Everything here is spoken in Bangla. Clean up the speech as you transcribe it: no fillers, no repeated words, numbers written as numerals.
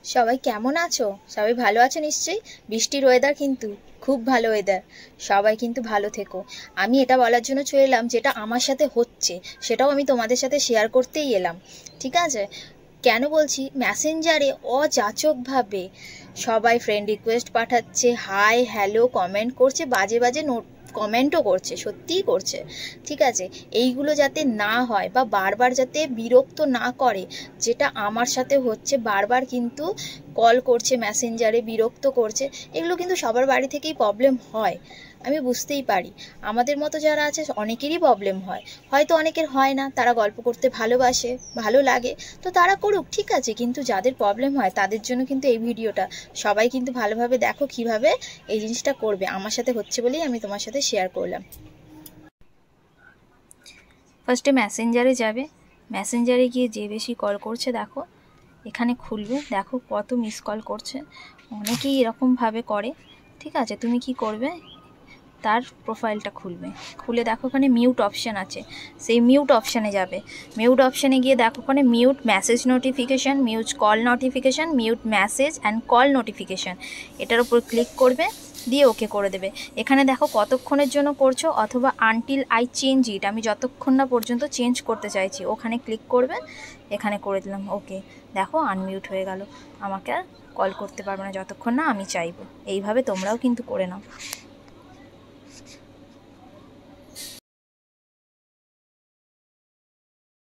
সবাই কেমন আছো? সবাই ভালো আছো নিশ্চয়ই। বৃষ্টির ওয়েদার কিন্তু খুব ভালো ওয়েদার। সবাই কিন্তু ভালো থেকো। আমি এটা বলার জন্য চলে এলাম, যেটা আমার সাথে হচ্ছে সেটাও আমি তোমাদের সাথে শেয়ার করতেই এলাম। ঠিক আছে? কেন বলছি, মেসেঞ্জারে অযাচকভাবে সবাই ফ্রেন্ড রিকোয়েস্ট পাঠাচ্ছে, হাই হ্যালো কমেন্ট করছে, বাজে বাজে নোট কমেন্টও করছে, সত্যিই করছে। ঠিক আছে? এইগুলো যাতে না হয় বা বারবার যাতে বিরক্ত না করে, যেটা আমার সাথে হচ্ছে, বারবার কিন্তু কল করছে মেসেঞ্জারে, বিরক্ত করছে। এগুলো কিন্তু সবার বাড়ি থেকেই প্রবলেম হয়, আমি বুঝতেই পারি। আমাদের মতো যারা আছে অনেকেরই প্রবলেম হয়, হয়তো অনেকের হয় না, তারা গল্প করতে ভালোবাসে, ভালো লাগে, তো তারা করুক, ঠিক আছে। কিন্তু যাদের প্রবলেম হয় তাদের জন্য কিন্তু এই ভিডিওটা। সবাই কিন্তু ভালোভাবে দেখো কিভাবে এই জিনিসটা করবে। আমার সাথে হচ্ছে বলেই আমি তোমার সাথে শেয়ার করলাম। ফার্স্টে মেসেঞ্জারে যাবে, মেসেঞ্জারে গিয়ে যে বেশি কল করছে দেখো, এখানে খুলবে, দেখো কত মিস কল করছে। অনেকেই এরকমভাবে করে। ঠিক আছে? তুমি কি করবে, তার প্রোফাইলটা খুলবে, খুলে দেখো ওখানে মিউট অপশান আছে, সেই মিউট অপশানে যাবে। মিউট অপশানে গিয়ে দেখো ওখানে mute message notification, mute call notification, mute message and call notification, এটার উপর ক্লিক করবে, দিয়ে ওকে করে দেবে। এখানে দেখো কতক্ষণের জন্য করছো, অথবা আনটিল আই চেঞ্জ ইট, আমি যতক্ষণ না পর্যন্ত চেঞ্জ করতে চাইছি, ওখানে ক্লিক করবে। এখানে করে দিলাম ওকে। দেখো আনমিউট হয়ে গেল, আমাকে আর কল করতে পারবে না যতক্ষণ না আমি চাইবো। এইভাবে তোমরাও কিন্তু করে নাও।